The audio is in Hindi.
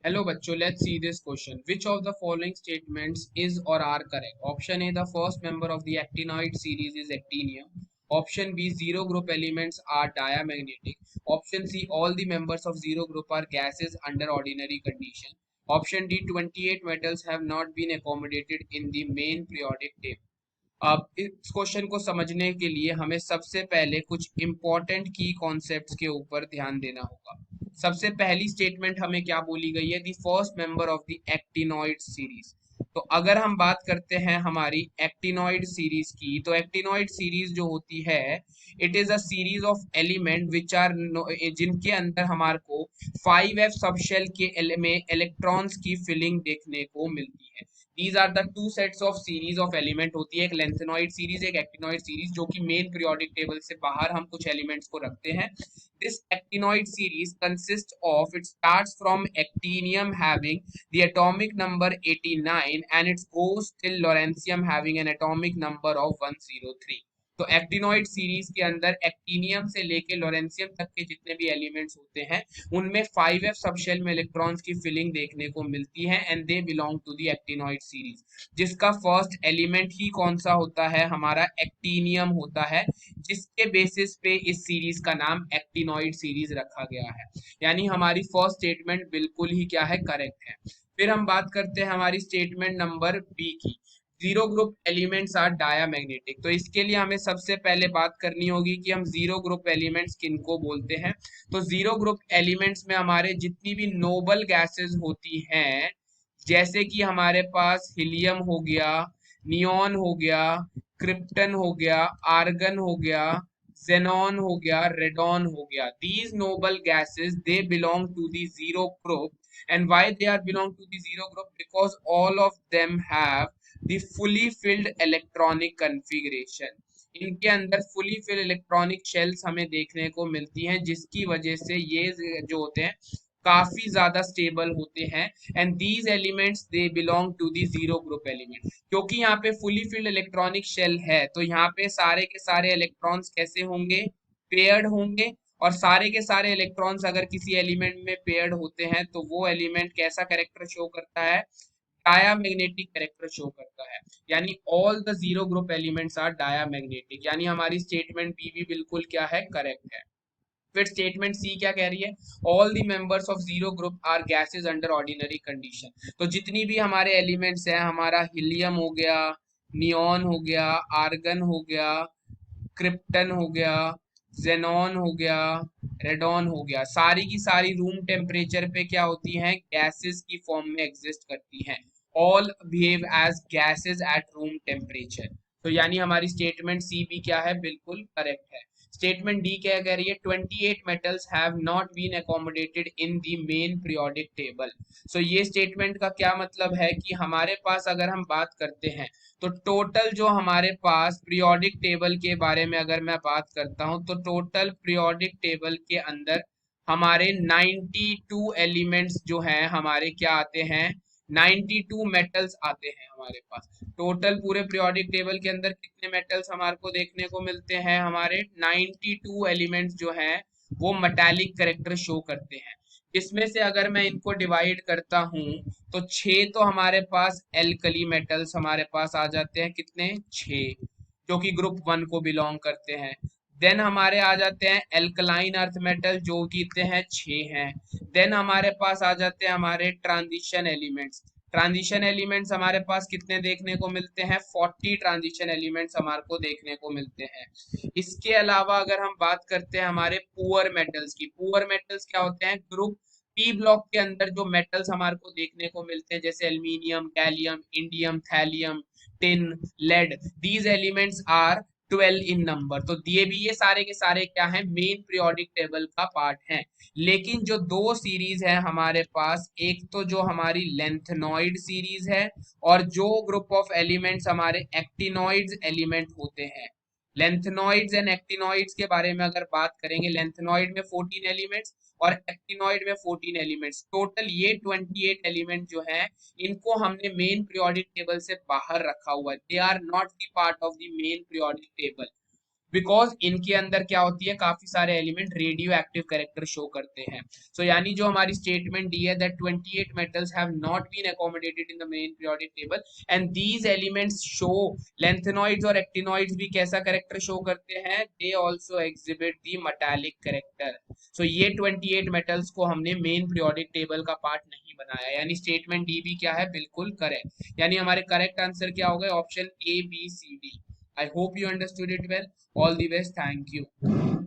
Hello bachcho, let's see this question. Which of the following statements is or are correct? Option A, the first member of the actinoid series is actinium. Option B, zero group elements are diamagnetic. Option C, all the members of zero group are gases under ordinary condition. Option D, 28 metals have not been accommodated in the main periodic table. अब इस क्वेश्चन को समझने के लिए हमें सबसे पहले कुछ इंपॉर्टेंट की कॉन्सेप्ट्स के ऊपर ध्यान देना होगा। सबसे पहली स्टेटमेंट हमें क्या बोली गई है? The first member of the actinoid series. तो अगर हम बात करते हैं हमारी एक्टिनॉइड सीरीज की, तो एक्टिनॉइड सीरीज जो होती है, it is a series of element which are, जिनके अंदर हमारे को 5f सबशेल के में इलेक्ट्रॉन्स की फिलिंग देखने को मिलती है। These are the two sets of series of element होती है, एक लेंथेनॉइड सीरीज, एक एक्टिनॉइड सीरीज, जो कि मेन पीरियोडिक टेबल से बाहर हम कुछ एलिमेंट्स को रखते हैं। This actinoid series consists of, it starts from actinium having the atomic number 89 and it goes till lawrencium having an atomic number of 103। तो एक्टिनॉइड सीरीज के अंदर एक्टिनियम से लेके लॉरेंसियम तक के जितने भी एलिमेंट्स होते हैं, उनमें 5f सबशेल में इलेक्ट्रॉन्स की फिलिंग देखने को मिलती है and they belong to the actinoid series, जिसका फर्स्ट एलिमेंट ही कौन सा होता है? हमारा एक्टिनियम होता है, जिसके बेसिस पे इस सीरीज का नाम एक्टिनॉइड सीरीज रखा गया है। यानी हमारी फर्स्ट स्टेटमेंट बिल्कुल ही क्या है? करेक्ट है। फिर हम बात करते हैं हमारी स्टेटमेंट नंबर बी की। Zero group elements are diamagnetic. तो इसके लिए हमें सबसे पहले बात करनी होगी कि हम जीरो ग्रुप एलिमेंट्स किनको बोलते हैं। तो जीरो ग्रुप एलिमेंट्स में हमारे जितनी भी नोबल गैसेस होती हैं, जैसे कि हमारे पास हीलियम हो गया, नियॉन हो गया, क्रिप्टन हो गया, आर्गन हो गया, xenon हो गया, रेडॉन हो गया, these noble gases they belong to the zero group। and why they are belong to the zero group? Because all of them have the fully filled electronic configuration। इनके अंदर फुली फिल इलेक्ट्रॉनिक शेल्स हमें देखने को मिलती हैं, जिसकी वजह से ये जो होते हैं काफी ज्यादा स्टेबल होते हैं। And these elements they belong to the zero group element. क्योंकि यहाँ पे फुली फिल्ड इलेक्ट्रॉनिक शेल है, तो यहाँ पे सारे के सारे इलेक्ट्रॉन्स कैसे होंगे? पेयर्ड होंगे। और सारे के सारे इलेक्ट्रॉन्स अगर किसी एलिमेंट में पेयर्ड होते हैं, तो वो एलिमेंट कैसा कैरेक्टर शो करता है? डायामैग्नेटिक कैरेक्टर शो करता है। यानी all the zero group elements are diamagnetic. यानी हमारी स्टेटमेंट बी भी बिल्कुल क्या है? करेक्ट है। फिर स्टेटमेंट सी क्या कह रही है? All the members of zero group are gases under ordinary condition. तो जितनी भी हमारे एलिमेंट्स हैं, हमारा हीलियम हो गया, नियॉन हो गया, आर्गन हो गया, क्रिप्टन हो गया, जेनॉन हो गया, रेडॉन हो गया, सारी की सारी रूम टेम्परेचर पे क्या होती हैं? गैसेस की फॉर्म में एग्जिस्ट करती हैं। All behave as gases at room temperature. तो यानी हमारी स्टेटमेंट सी भी क्या है? बिल्कुल करेक्ट है। स्टेटमेंट डी क्या कह रही है? 28 metals have not been accommodated in the main periodic table. So ये स्टेटमेंट का क्या मतलब है कि हमारे पास अगर हम बात करते हैं, तो टोटल जो हमारे पास पीरियोडिक टेबल के बारे में अगर मैं बात करता हूं, तो टोटल पीरियोडिक टेबल के अंदर हमारे 92 एलिमेंट्स जो हैं हमारे क्या आते हैं? 92 मेटल्स आते हैं हमारे पास। टोटल पूरे पीरियोडिक टेबल के अंदर कितने मेटल्स हमारे को देखने को मिलते हैं? हमारे 92 एलिमेंट्स जो हैं वो मेटालिक करेक्टर शो करते हैं। इसमें से अगर मैं इनको डिवाइड करता हूं, तो 6 तो हमारे पास एल्कली मेटल्स हमारे पास आ जाते हैं। कितने? 6, जो कि ग्रुप वन को बिलोंग करते हैं। देन हमारे आ जाते हैं एल्कलाइन अर्थ मेटल, जो कि कितने हैं? 6 हैं। देन हमारे पास आ जाते हैं हमारे ट्रांजिशन एलिमेंट्स। ट्रांजिशन एलिमेंट्स हमारे पास कितने देखने को मिलते हैं? 40 ट्रांजिशन एलिमेंट्स हमारे को देखने को मिलते हैं। इसके अलावा अगर हम बात करते हैं हमारे पुअर मेटल्स की, पुअर मेटल्स क्या होते हैं? ग्रुप पी ब्लॉक के अंदर जो मेटल्स हमारे को देखने को मिलते हैं, जैसे aluminium, gallium, indium, thallium, tin, lead, these elements are 12 in number. तो दिए भी ये सारे के सारे क्या है? मेन पीरियोडिक टेबल का पार्ट है। लेकिन जो दो सीरीज है हमारे पास, एक तो जो हमारी लेंथेनॉइड सीरीज है, और जो ग्रुप ऑफ एलिमेंट्स हमारे एक्टिनॉइड्स एलिमेंट होते हैं। लेंथेनॉइड्स एंड एक्टिनॉइड्स के बारे में अगर बात करेंगे, लेंथेनॉइड में 14 एलिमेंट्स और एक्टिनॉइड में 14 एलिमेंट्स, टोटल ये 28 एलिमेंट जो हैं, इनको हमने मेन पीरियोडिक टेबल से बाहर रखा हुआ है। They are not the part of the main periodic table. Because इनके अंदर क्या होती है, काफी सारे element radioactive character show करते हैं। सो यानी जो हमारी स्टेटमेंट दी है that 28 metals have not been accommodated in the main periodic table and these elements show, lanthanoids और एक्टिनॉइड्स भी कैसा कैरेक्टर शो करते हैं, they also exhibit the metallic character. So ये 28 मेटल्स को हमने मेन पीरियोडिक टेबल का पार्ट नहीं बनाया, यानी स्टेटमेंट डी भी क्या है, बिल्कुल करेक्ट। यानी हमारे करेक्ट आंसर क्या होगा, option A B C D. I hope you understood it well. All the best. Thank you.